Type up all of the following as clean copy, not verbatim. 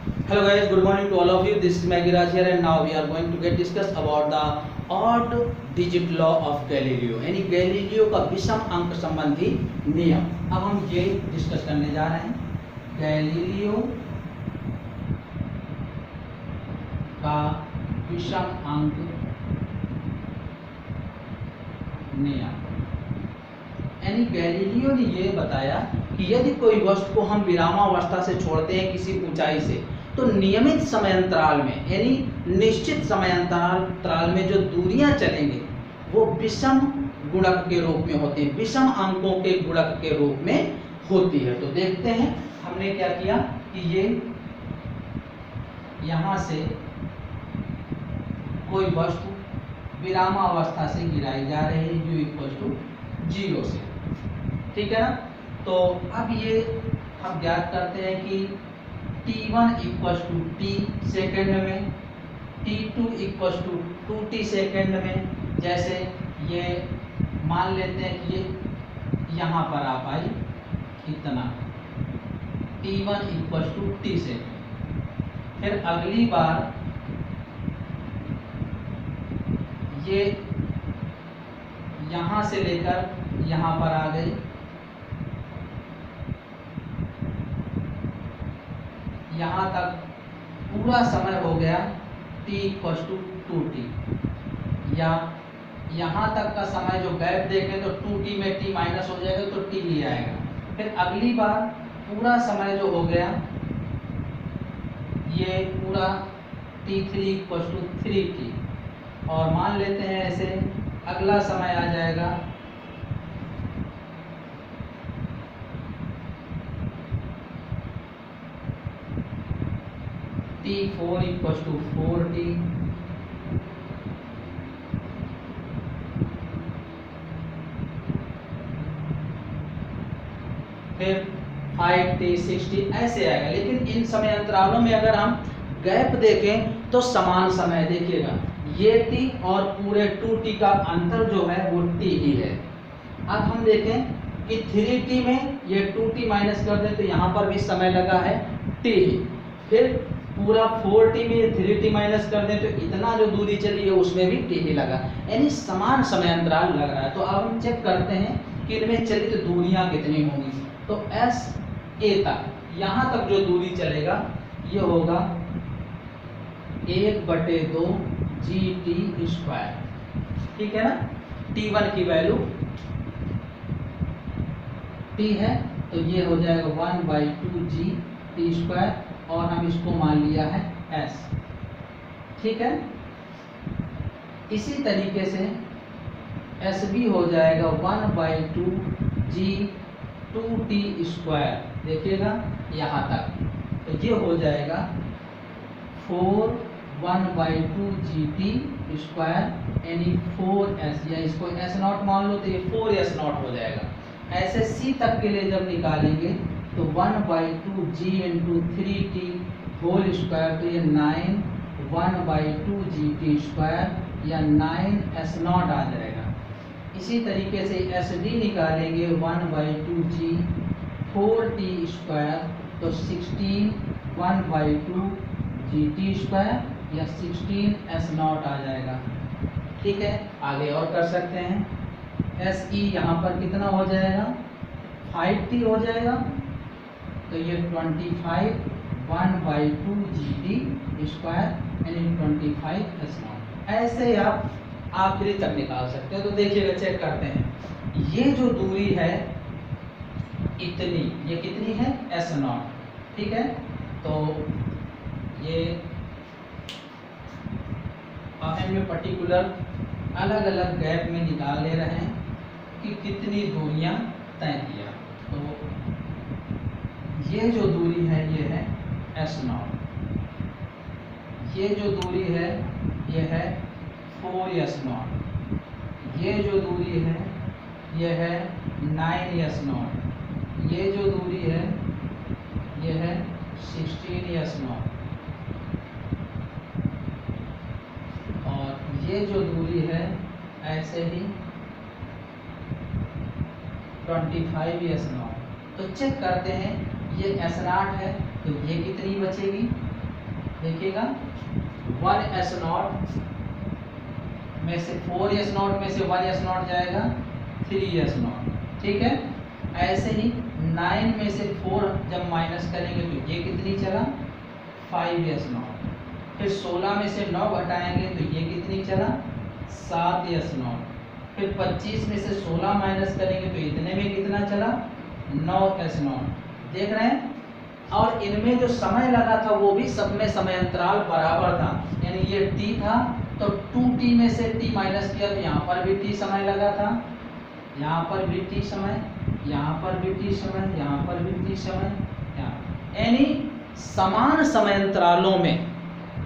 Hello guys, good morning to all of you. This is Magiraj here and now we are going to get discuss about the odd digit law of Galileo यानी Galileo का विषम अंक संबंधी नियम। अब हम ये discuss करने जा रहे हैं गैलीलियो का विषम अंक नियम। यानी गैलीलियो ने ये बताया कि यदि कोई वस्तु को हम विरामावस्था से छोड़ते हैं किसी ऊंचाई से, तो नियमित समयांतराल में यानी निश्चित समयांतराल में जो दूरियां चलेंगे वो विषम गुणक के रूप में होती हैं, विषम अंकों के गुणक के रूप में होती है। तो देखते हैं हमने क्या किया कि ये यहां से कोई वस्तु विरामावस्था से गिराई जा रही है u इक्वल 0 से, ठीक है ना। तो अब ये हम ज्ञात करते हैं कि t1 equal to T second में, t2 equal to 2t second में। जैसे ये मान लेते हैं कि ये यहाँ पर आ पाई इतना t1 equal to T second. फिर अगली बार ये यहाँ से लेकर यहाँ पर आ गई, यहाँ तक पूरा समय हो गया t इक्वल टू 2t, या यहाँ तक का समय जो गैप देखें तो 2t में t माइनस हो जाएगा तो t ही आएगा। फिर अगली बार पूरा समय जो हो गया ये पूरा t3 इक्वल टू 3t, और मान लेते हैं ऐसे अगला समय आ जाएगा t4 इक्वल टू 4t, फिर 5t 6t ऐसे आएगा। लेकिन इन समय अंतरालों में अगर हम गैप देखें तो समान समय, देखिएगा ये t और पूरे 2t का अंतर जो है वो t ही है। अब हम देखें कि 3t में ये 2t माइनस कर दें तो यहाँ पर भी समय लगा है t ही। फिर पूरा 4t में 3t माइनस कर दें तो इतना जो दूरी चली है उसमें भी t ही लगा, यानी समान समय अंतराल लग रहा है। तो अब हम चेक करते हैं कि इनमें चलित दूरियां कितनी होंगी। तो एस ए तक, यहाँ तक जो दूरी चलेगा ये होगा 1/2 gt स्क्वायर, ठीक है ना। t1 की वैल्यू t है तो ये हो जाएगा 1/2 gt स्क्वायर, और हम इसको मान लिया है s, ठीक है। इसी तरीके से s भी हो जाएगा 1/2 g 2t स्क्वायर, देखिएगा यहाँ तक, तो ये हो जाएगा 1/2 gt स्क्वायर यानी 4s, या इसको s नॉट मान लो तो ये 4s नॉट हो जाएगा। ऐसे c तक के लिए जब निकालेंगे तो 1/2 g into 3t whole square, तो ये 9 1/2 gt स्क्वायर या 9s नॉट आ जाएगा। इसी तरीके से एस डी निकालेंगे 1/2 g 4t स्क्वायर, तो 16 1/2 gt स्क्वायर या 16s नॉट आ जाएगा, ठीक है। आगे और कर सकते हैं, एस ई यहाँ पर कितना हो जाएगा 5t हो जाएगा, तो ये 25 1/2 gt स्क्वायर यानी 25s नॉट। ऐसे आप आखिरी तक निकाल सकते हैं। तो देखिएगा, चेक करते हैं, ये जो दूरी है इतनी, ये कितनी है s नॉट, ठीक है। तो ये में पर्टिकुलर अलग अलग गैप में निकाल ले रहे हैं कि कितनी दूरियां तय किया। तो ये जो दूरी है ये है s नॉट, ये जो दूरी है ये है 4s नॉट, ये जो दूरी है ये है 9s नॉट, ये जो दूरी है ये है 16s नॉट, और ये जो दूरी है ऐसे ही 25s नॉट। तो चेक करते हैं, ये s नॉट है तो ये कितनी बचेगी देखिएगा 1s0 में से 4s0 में से 1s0 जाएगा 3s0, ठीक है। ऐसे ही 9 में से 4 जब माइनस करेंगे तो ये कितनी चला 5s0, फिर 16 में से 9 घटाएंगे तो ये कितनी चला 7s0, फिर 25 में से 16 माइनस करेंगे तो इतने में कितना चला 9s0, देख रहे हैं। और इनमें जो समय लगा था वो भी सब में समय अंतराल बराबर था, यानी ये t था तो 2t में से t माइनस किया तो यहाँ पर भी t समय लगा था, यहाँ पर भी t समय, यहाँ पर भी t समय, यहाँ पर भी t समय, यानी समान समय अंतरालों में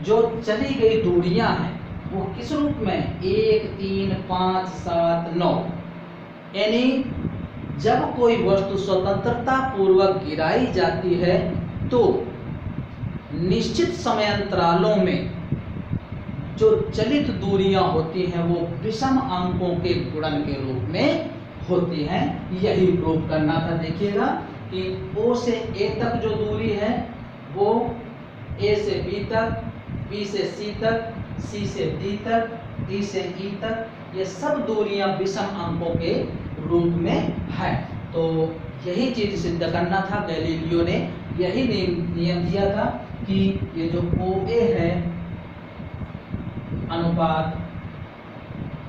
जो चली गई दूरियां हैं वो किस रूप में 1, 3, 5, 7, 9, यानी जब कोई वस्तु स्वतंत्रता पूर्वक गिराई जाती है तो निश्चित समय अंतरालों में जो चलित दूरियां होती हैं वो विषम अंकों के गुणन के रूप में होती हैं। यही प्रूव करना था। देखिएगा कि O से A तक जो दूरी है वो A से B तक, B से C तक, C से D तक, D से E तक, ये सब दूरियां विषम अंकों के रूप में है। तो यही चीज सिद्ध करना था। गैलीलियो ने यही नियम दिया था कि ये जो OA है अनुपात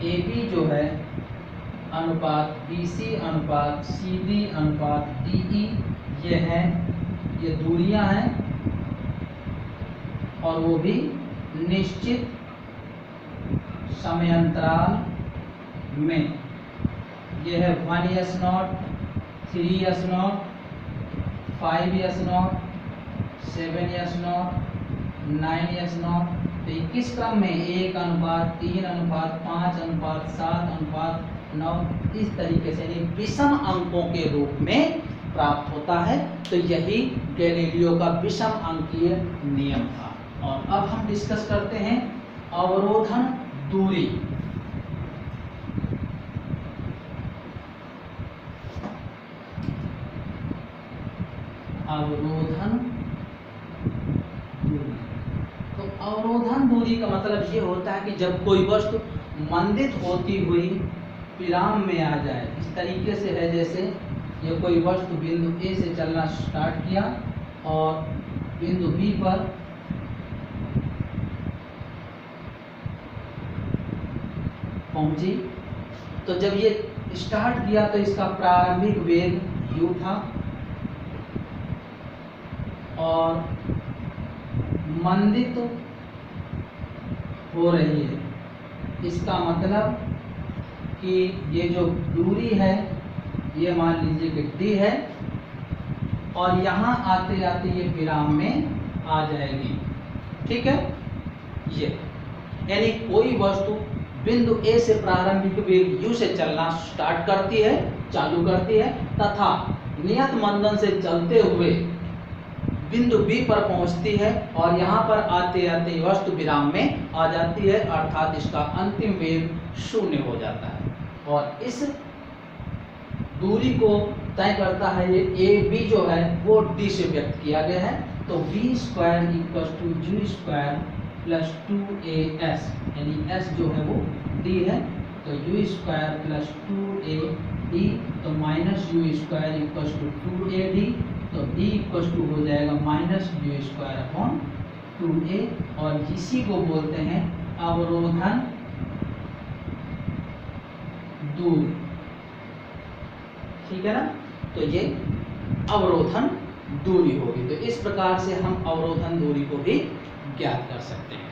AB जो है अनुपात BC अनुपात CD अनुपात DE, ये है, ये दूरियां हैं और वो भी निश्चित समयांतराल में। ये है 1s0, 3s0, 5s0, 7s0, 9s0। तो 21 क्रम में 1 अनुपात 3 अनुपात 5 अनुपात 7 अनुपात 9 इस तरीके से यानी विषम अंकों के रूप में प्राप्त होता है। तो यही गैलीलियो का विषम अंकीय नियम था। और अब हम डिस्कस करते हैं अवरोधन दूरी। अवरोधन दूरी, तो अवरोधन दूरी का मतलब ये होता है कि जब कोई वस्तु मंदित होती हुई विराम में आ जाए। इस तरीके से है जैसे ये कोई वस्तु बिंदु A से चलना स्टार्ट किया और बिंदु B पर पहुंची, तो जब ये स्टार्ट किया तो इसका प्रारंभिक वेग u था और मंदित हो रही है। इसका मतलब कि ये जो दूरी है ये मान लीजिए कि d है और यहाँ आते आते ये विराम में आ जाएगी, ठीक है। ये यानी कोई वस्तु बिंदु A से प्रारंभिक वेग u से चलना स्टार्ट करती है, चालू करती है तथा नियत मंदन से चलते हुए बिंदु B पर पहुंचती है और यहाँ पर आते आते वस्तु विराम में आ जाती है, अर्थात इसका अंतिम वेग 0 हो जाता है। और इस दूरी को तय करता है ये AB जो है वो D से व्यक्त किया गया है। तो v² = u² + 2as, यानी s जो है वो d है, तो u² + 2ad, तो -u² = 2ad, तो d हो जाएगा -u²/2a और इसी को बोलते हैं अवरोधन दूरी, ठीक है ना। तो ये अवरोधन दूरी होगी। तो इस प्रकार से हम अवरोधन दूरी को भी ज्ञात कर सकते हैं।